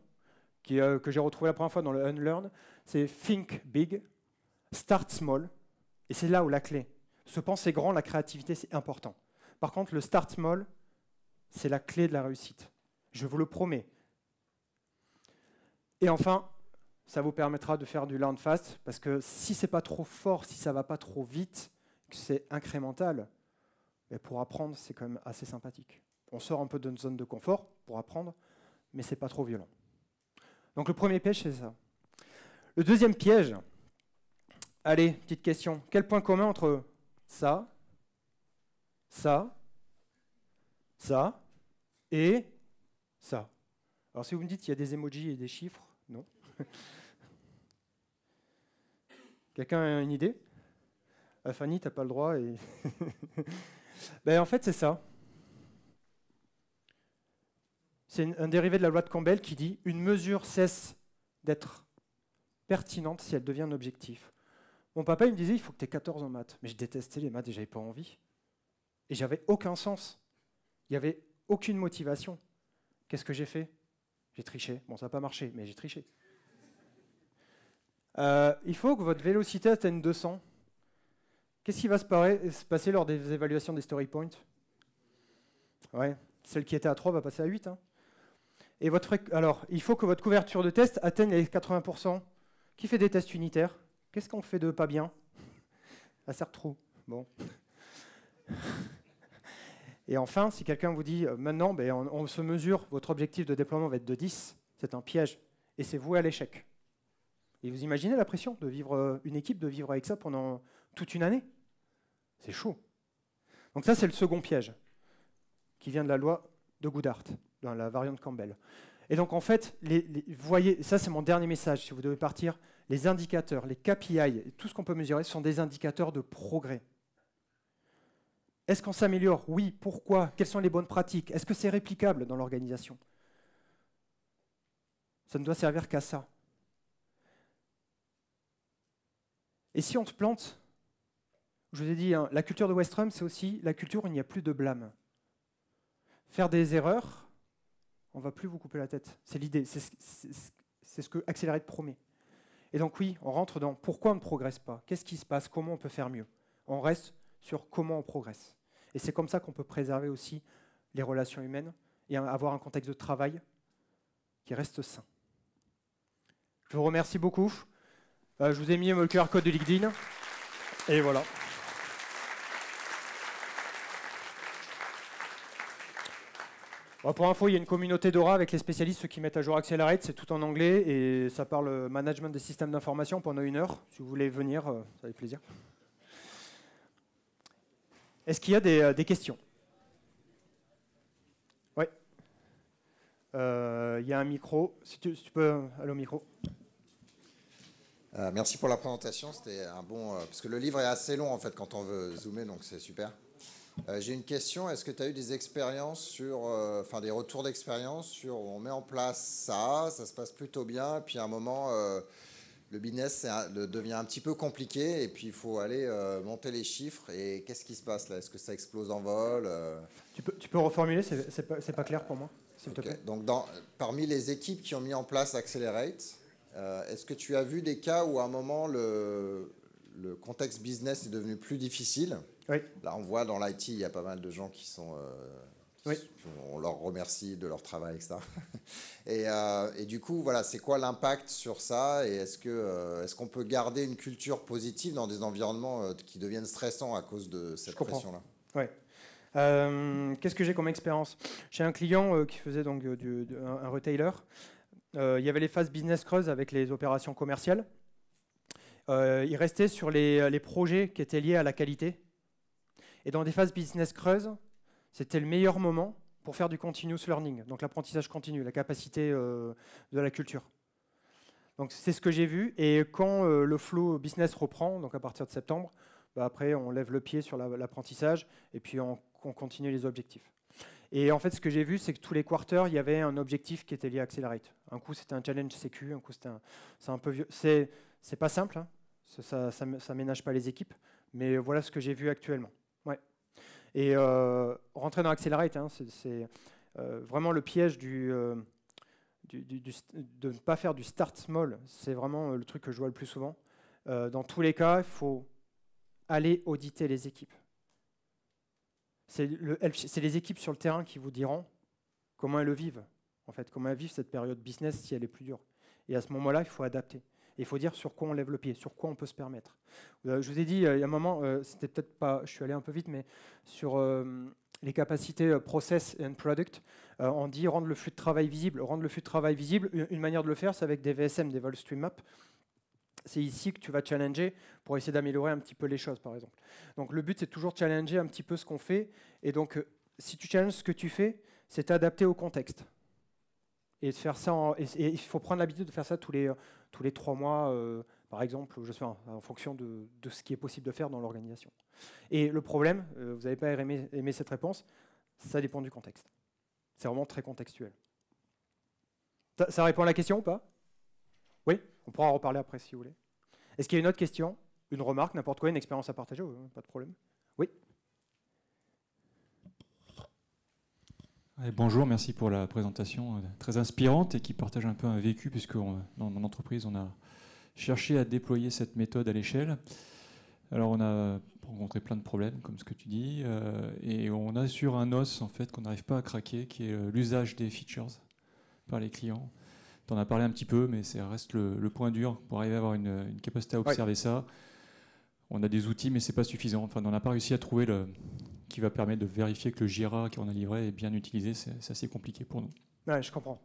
que j'ai retrouvée la première fois dans le Unlearn, c'est Think Big, Start Small. Et c'est là où la clé. Se penser grand, la créativité, c'est important. Par contre, le Start Small, c'est la clé de la réussite. Je vous le promets. Et enfin, ça vous permettra de faire du learn fast, parce que si c'est pas trop fort, si ça va pas trop vite, que c'est incrémental, et pour apprendre, c'est quand même assez sympathique. On sort un peu de notre zone de confort pour apprendre, mais c'est pas trop violent. Donc le premier piège, c'est ça. Le deuxième piège, allez, petite question. Quel point commun entre ça, ça, ça et ça? Alors si vous me dites qu'il y a des emojis et des chiffres, non. Quelqu'un a une idée? Fanny, t'as pas le droit. Et ben, en fait, c'est ça. C'est un dérivé de la loi de Campbell qui dit « Une mesure cesse d'être pertinente si elle devient un objectif ». Mon papa, il me disait « Il faut que tu aies 14 en maths ». Mais je détestais les maths et j'avais pas envie. Et j'avais aucun sens. Il n'y avait aucune motivation. Qu'est-ce que j'ai fait? J'ai triché. Bon, ça n'a pas marché, mais j'ai triché. Il faut que votre vélocité atteigne 200. Qu'est-ce qui va se passer lors des évaluations des story points? Ouais, celle qui était à 3 va passer à 8. Hein. Et alors, il faut que votre couverture de test atteigne les 80%. Qui fait des tests unitaires? Qu'est-ce qu'on fait de pas bien? Ça sert trop. Bon. Et enfin, si quelqu'un vous dit maintenant, ben, on se mesure, votre objectif de déploiement va être de 10, c'est un piège. et c'est voué à l'échec. Et vous imaginez la pression de vivre une équipe, de vivre avec ça pendant toute une année? C'est chaud. Donc ça, c'est le second piège, qui vient de la loi de Goodhart, dans la variante Campbell. Et donc en fait, vous voyez, ça c'est mon dernier message, si vous devez partir, les indicateurs, les KPI, tout ce qu'on peut mesurer, sont des indicateurs de progrès. Est-ce qu'on s'améliore? Oui. Pourquoi? Quelles sont les bonnes pratiques? Est-ce que c'est réplicable dans l'organisation? Ça ne doit servir qu'à ça. Et si on se plante, je vous ai dit, hein, la culture de Westrum, c'est aussi la culture où il n'y a plus de blâme. Faire des erreurs, on ne va plus vous couper la tête. C'est l'idée, c'est ce que Accelerate promet. Et donc oui, on rentre dans pourquoi on ne progresse pas, qu'est-ce qui se passe, comment on peut faire mieux. On reste sur comment on progresse. Et c'est comme ça qu'on peut préserver aussi les relations humaines et avoir un contexte de travail qui reste sain. Je vous remercie beaucoup. Je vous ai mis le QR code de LinkedIn. Et voilà. Bon, pour info, il y a une communauté d'Aura avec les spécialistes, ceux qui mettent à jour Accelerate, c'est tout en anglais et ça parle management des systèmes d'information pendant 1 heure. Si vous voulez venir, ça avec plaisir. Est-ce qu'il y a des questions? Oui. Il y a un micro. Si tu peux aller au micro. Merci pour la présentation. C'était un bon... parce que le livre est assez long en fait quand on veut zoomer, donc c'est super. J'ai une question. Est-ce que tu as eu des expériences sur... Enfin, des retours d'expérience sur... On met en place ça se passe plutôt bien, puis à un moment... le business devient un petit peu compliqué et puis il faut aller monter les chiffres. Et qu'est-ce qui se passe là? Est-ce que ça explose en vol? Tu peux reformuler, c'est pas clair pour moi, s'il te plaît. Donc parmi les équipes qui ont mis en place Accelerate, est-ce que tu as vu des cas où à un moment le contexte business est devenu plus difficile? Oui. Là on voit dans l'IT, il y a pas mal de gens qui sont... oui. On leur remercie de leur travail, etc. Et du coup, voilà, c'est quoi l'impact sur ça? Et est-ce qu'on peut garder une culture positive dans des environnements qui deviennent stressants à cause de cette pression-là? Oui. Qu'est-ce que j'ai comme expérience? J'ai un client qui faisait donc un retailer. Il y avait les phases business creuse avec les opérations commerciales. Il restait sur les projets qui étaient liés à la qualité. Et dans des phases business creuse, c'était le meilleur moment pour faire du continuous learning, donc l'apprentissage continu, la capacité de la culture. Donc c'est ce que j'ai vu. Et quand le flow business reprend, donc à partir de septembre, après on lève le pied sur l'apprentissage et puis on continue les objectifs. Et en fait, ce que j'ai vu, c'est que tous les quarters, il y avait un objectif qui était lié à Accelerate. Un coup, c'était un challenge sécu, un coup, c'est un peu vieux. C'est pas simple, hein. Ça ménage pas les équipes, mais voilà ce que j'ai vu actuellement. Ouais. Et rentrer dans Accelerate, hein, c'est vraiment le piège de ne pas faire du start small. C'est vraiment le truc que je vois le plus souvent. Dans tous les cas, il faut aller auditer les équipes. C'est les équipes sur le terrain qui vous diront comment elles le vivent, en fait, comment elles vivent cette période business si elle est plus dure. Et à ce moment-là, il faut adapter. Et il faut dire sur quoi on lève le pied, sur quoi on peut se permettre. Je vous ai dit, il y a un moment, c'était peut-être pas, je suis allé un peu vite, mais sur les capacités process and product, on dit rendre le flux de travail visible. Rendre le flux de travail visible, une manière de le faire, c'est avec des VSM, des Vol Stream Map. C'est ici que tu vas challenger pour essayer d'améliorer un petit peu les choses, par exemple. Donc le but, c'est toujours de challenger un petit peu ce qu'on fait. Et donc, si tu challenges ce que tu fais, c'est t'adapter au contexte. Et de faire ça, et il faut prendre l'habitude de faire ça tous les 3 mois, par exemple, je sais pas, en fonction de ce qui est possible de faire dans l'organisation. Et le problème, vous n'allez pas aimer cette réponse, ça dépend du contexte. C'est vraiment très contextuel. Ça répond à la question ou pas? Oui, on pourra en reparler après si vous voulez. Est-ce qu'il y a une autre question? Une remarque, n'importe quoi, une expérience à partager? Pas de problème. Oui. Bonjour, merci pour la présentation très inspirante et qui partage un peu un vécu, puisque dans mon entreprise, on a cherché à déployer cette méthode à l'échelle. Alors, on a rencontré plein de problèmes, comme ce que tu dis, et on a sur un os, en fait, qu'on n'arrive pas à craquer, qui est l'usage des features par les clients. Tu en as parlé un petit peu, mais ça reste le point dur pour arriver à avoir une capacité à observer ça. On a des outils, mais ce n'est pas suffisant. Enfin, on n'a pas réussi à trouver qui va permettre de vérifier que le Jira qu'on a livré est bien utilisé. C'est assez compliqué pour nous. Ouais, je comprends.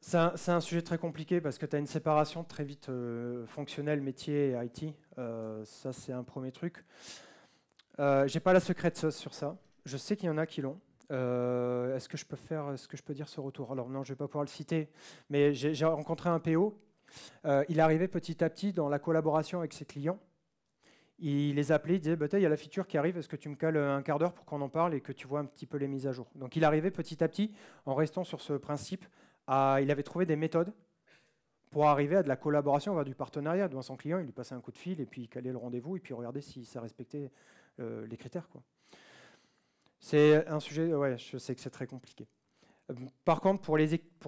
C'est un sujet très compliqué parce que tu as une séparation très vite fonctionnelle, métier et IT. Ça, c'est un premier truc. J'ai pas la secret sauce sur ça. Je sais qu'il y en a qui l'ont. Est-ce que je peux dire ce retour? Alors non, je vais pas pouvoir le citer, mais j'ai rencontré un PO. Il arrivait petit à petit dans la collaboration avec ses clients. Il les appelait, il disait bah, il y a la feature qui arrive, est-ce que tu me cales un quart d'heure pour qu'on en parle et que tu vois un petit peu les mises à jour. Donc il arrivait petit à petit, en restant sur ce principe, il avait trouvé des méthodes pour arriver à de la collaboration, à du partenariat devant son client. Il lui passait un coup de fil et puis il calait le rendez-vous et puis regardait si ça respectait les critères, quoi. C'est un sujet, ouais, je sais que c'est très compliqué. Par contre, pour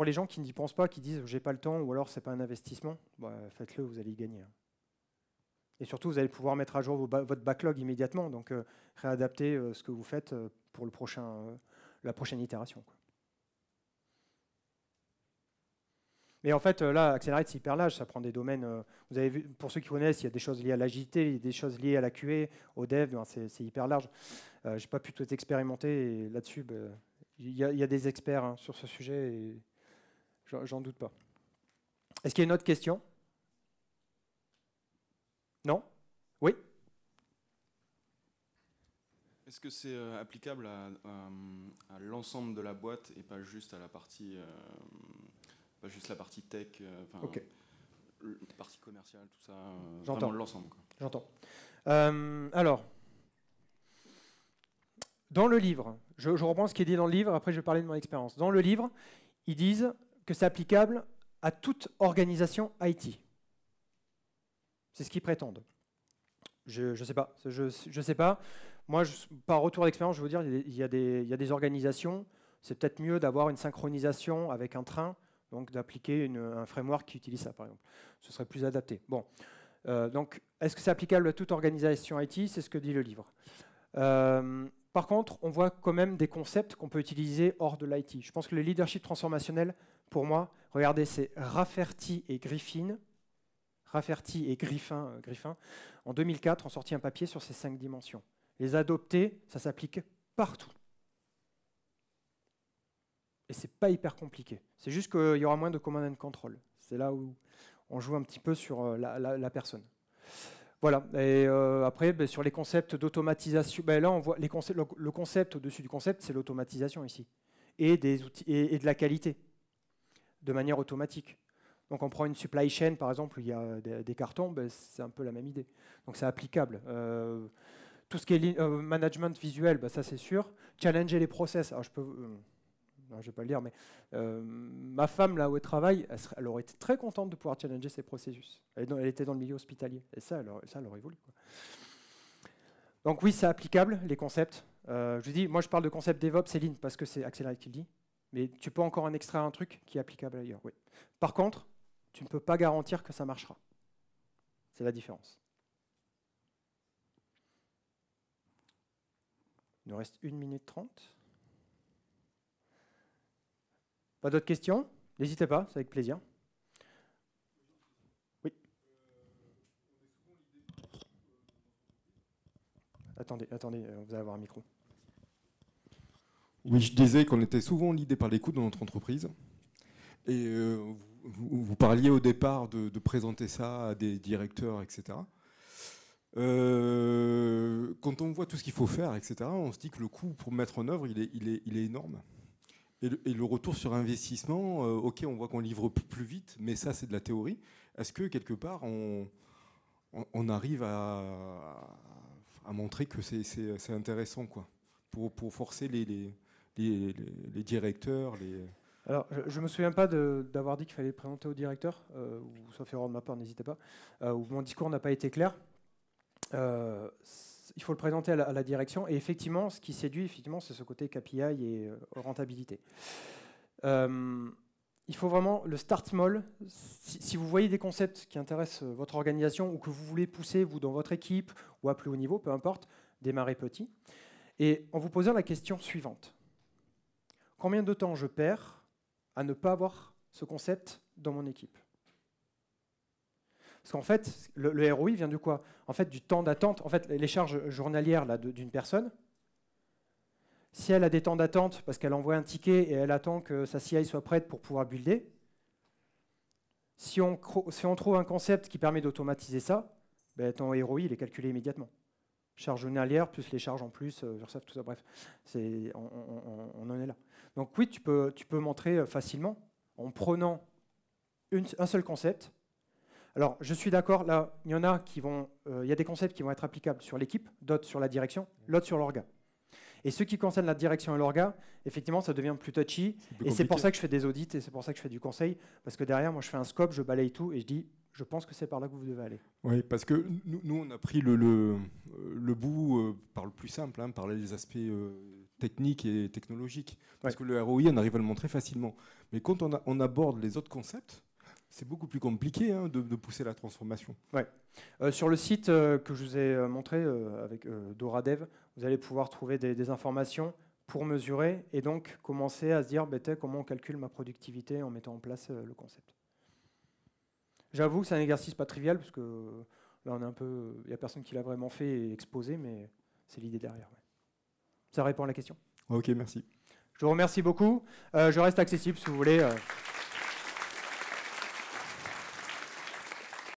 les gens qui n'y pensent pas, qui disent j'ai pas le temps ou alors c'est pas un investissement, bah, faites-le, vous allez y gagner. Et surtout, vous allez pouvoir mettre à jour votre backlog immédiatement, donc réadapter ce que vous faites pour la prochaine itération, quoi. Mais en fait, là, Accelerate, c'est hyper large, ça prend des domaines. Vous avez vu, pour ceux qui connaissent, il y a des choses liées à l'agilité, il y a des choses liées à la QA, au dev, c'est hyper large. Je n'ai pas pu tout expérimenter, et là-dessus, il y a des experts hein, sur ce sujet, et j'en doute pas. Est-ce qu'il y a une autre question? Non? Oui? Est-ce que c'est applicable à l'ensemble de la boîte et pas juste à la partie, pas juste la partie tech, Ok. La partie commerciale, tout ça, J'entends. vraiment l'ensemble, quoi. J'entends. Alors, dans le livre, je reprends ce qui est dit dans le livre, après je vais parler de mon expérience. Dans le livre, ils disent que c'est applicable à toute organisation IT. C'est ce qu'ils prétendent. Je sais pas. Je sais pas. Moi, par retour d'expérience, je veux dire, il y a des organisations, c'est peut-être mieux d'avoir une synchronisation avec un train, donc d'appliquer un framework qui utilise ça, par exemple. Ce serait plus adapté. Bon. Donc, est-ce que c'est applicable à toute organisation IT? C'est ce que dit le livre. Par contre, on voit quand même des concepts qu'on peut utiliser hors de l'IT. Je pense que le leadership transformationnel, pour moi, regardez, c'est Rafferty et Griffin. Rafferty et Griffin, en 2004, ont sorti un papier sur ces 5 dimensions. Les adopter, ça s'applique partout. Et c'est pas hyper compliqué. C'est juste qu'il y aura moins de command and control. C'est là où on joue un petit peu sur la personne. Voilà. Et après, sur les concepts d'automatisation, là on voit le concept au-dessus du concept, c'est l'automatisation ici. Et des outils et de la qualité, de manière automatique. Donc on prend une supply chain, par exemple, où il y a des cartons, c'est un peu la même idée. Donc c'est applicable. Tout ce qui est management visuel, ça c'est sûr. Challenger les process. Alors je peux... non, je ne vais pas le dire, mais ma femme, là où elle travaille, elle aurait été très contente de pouvoir challenger ses processus. Elle était dans le milieu hospitalier. Et ça, elle aurait voulu, quoi. Donc oui, c'est applicable, les concepts. Je dis, moi je parle de concept DevOps, Céline, parce que c'est Accelerate qui le dit. Mais tu peux encore en extraire un truc qui est applicable ailleurs. Oui. Par contre, tu ne peux pas garantir que ça marchera. C'est la différence. Il nous reste 1 minute 30. Pas d'autres questions? N'hésitez pas, c'est avec plaisir. Oui. Attendez, vous allez avoir un micro. Oui, je disais qu'on était souvent l'idée par les coûts dans notre entreprise. Et vous parliez au départ de présenter ça à des directeurs, etc. Quand on voit tout ce qu'il faut faire, etc., on se dit que le coût pour mettre en œuvre, il est énorme. Et le retour sur investissement, ok, on voit qu'on livre plus vite, mais ça, c'est de la théorie. Est-ce que, quelque part, on arrive à montrer que c'est intéressant, quoi, pour forcer les directeurs Alors, je ne me souviens pas d'avoir dit qu'il fallait présenter au directeur, ou sauf erreur de ma part, n'hésitez pas, ou mon discours n'a pas été clair. Il faut le présenter à la direction. Et effectivement, ce qui séduit, c'est ce côté KPI et rentabilité. Il faut vraiment le start small. Si vous voyez des concepts qui intéressent votre organisation ou que vous voulez pousser, vous, dans votre équipe ou à plus haut niveau, peu importe, démarrez petit. Et en vous posant la question suivante. Combien de temps je perds à ne pas avoir ce concept dans mon équipe? Parce qu'en fait, le ROI vient de quoi? En fait, du temps d'attente. En fait, les charges journalières d'une personne, si elle a des temps d'attente parce qu'elle envoie un ticket et elle attend que sa CI soit prête pour pouvoir builder, Si on trouve un concept qui permet d'automatiser ça, ben, ton ROI, il est calculé immédiatement. Charge journalière, plus les charges en plus, URSAF, tout ça, bref, on en est là. Donc oui, tu peux montrer facilement, en prenant un seul concept. Alors, je suis d'accord, là, il y en a qui vont... il y a des concepts qui vont être applicables sur l'équipe, d'autres sur la direction, l'autre sur l'orga. Et ce qui concerne la direction et l'orga, effectivement, ça devient plus touchy. Et c'est pour ça que je fais des audits et c'est pour ça que je fais du conseil. Parce que derrière, moi, je fais un scope, je balaye tout et je dis, je pense que c'est par là que vous devez aller. Oui, parce que nous on a pris le bout par le plus simple, par les aspects techniques et technologiques. Parce que le ROI, on arrive à le montrer facilement. Mais quand on aborde les autres concepts, c'est beaucoup plus compliqué de pousser la transformation. Ouais. Sur le site que je vous ai montré avec DoraDev, vous allez pouvoir trouver des informations pour mesurer et donc commencer à se dire comment on calcule ma productivité en mettant en place le concept. J'avoue que c'est un exercice pas trivial parce que là on est un peu, il n'y a personne qui l'a vraiment fait et exposé, mais c'est l'idée derrière. Ouais. Ça répond à la question. Ok, merci. Je vous remercie beaucoup. Je reste accessible si vous voulez.